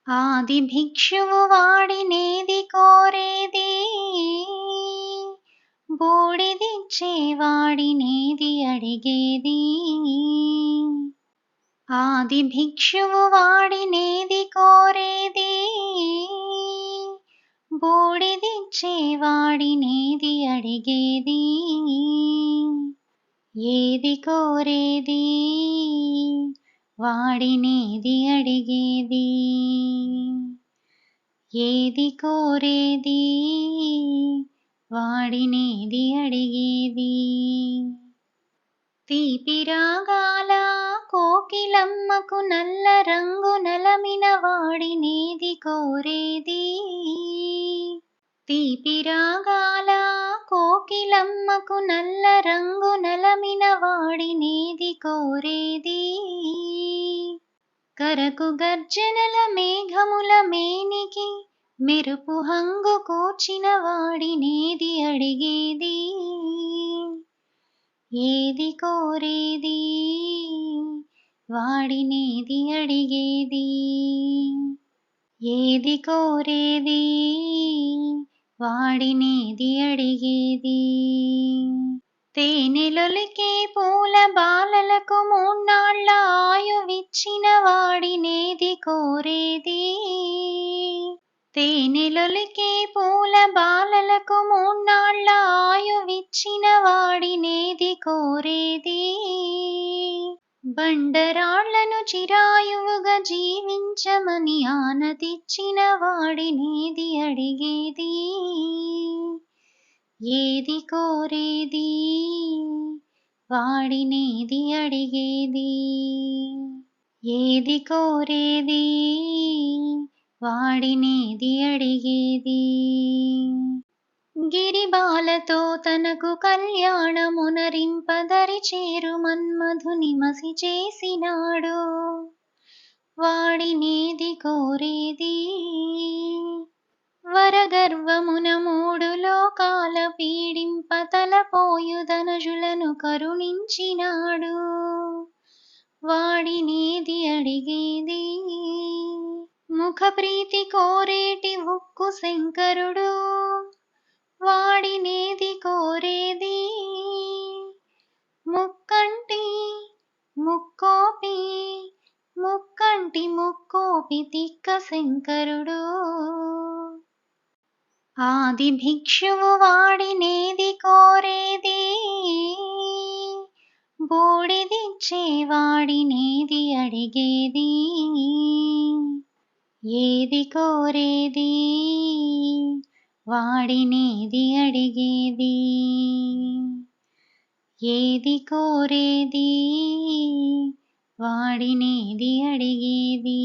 ఆది భిక్షువు వాడినేది కోరేది, బూడిదిచ్చే వాడినేది అడిగేది. ఆది భిక్షువు వాడినేది కోరేది, బూడిదిచ్చే వాడినేది అడిగేది. ఏది కోరేది వాడినేది అడిగేది. ఏది కోరేది వాడినేది అడిగేది. తీపి రాగాల కోకిలమ్మకు నల్ల రంగు నలమిన వాడినేది కోరేది. తీపి రాగాల కోకిలమ్మకు నల్ల రంగు నలమిన వాడినేది కోరేది. కరకు గర్జనల మేఘముల మేనికి మెరుపు హంగు కూర్చిన వాడినేది అడిగేది. ఏది కోరేది వాడినేది అడిగేది. ఏది కోరేది వాడినేది అడిగేది. తేనెలొలికే పూల బాలలకు మూన్నాళ్ళ ఆయువిచ్చిన వాడినేది కోరేది. తేనెలొలికే పూల బాలలకు మూన్నాళ్ళ ఆయువిచ్చిన వాడినేది కోరేది. బండరాళ్లను చిరాయువుగా జీవించమని ఆనతిచ్చిన వాడినేది అడిగేది. ఏది కోరేది వాడినేది అడిగేది. ఏది కోరేది వాడినేది అడిగేది. గిరిబాలతో తనకు కళ్యాణమునరింపదరి చేరు మన్మధుని మసి చేసినాడు, వాడినేది కోరేది. వరగర్వమున మూడు లోకాల పీడింప తలపోయు ధనజులను కరుణించినాడు, వాడినేది అడిగేది. ముఖ ప్రీతి కోరేటి ఉక్కు శంకరుడు, వాడినేది కోరేది. ముక్కంటి ముక్కోపి ముక్కంటి ముక్కోపి తిక్క శంకరుడు. ఆది భిక్షువు వాడినేది కోరేది, బూడిదిచ్చే వాడినేది అడిగేది. ఏది కోరేది వాడినేది అడిగేది. ఏది కోరేది వాడినేది అడిగేది.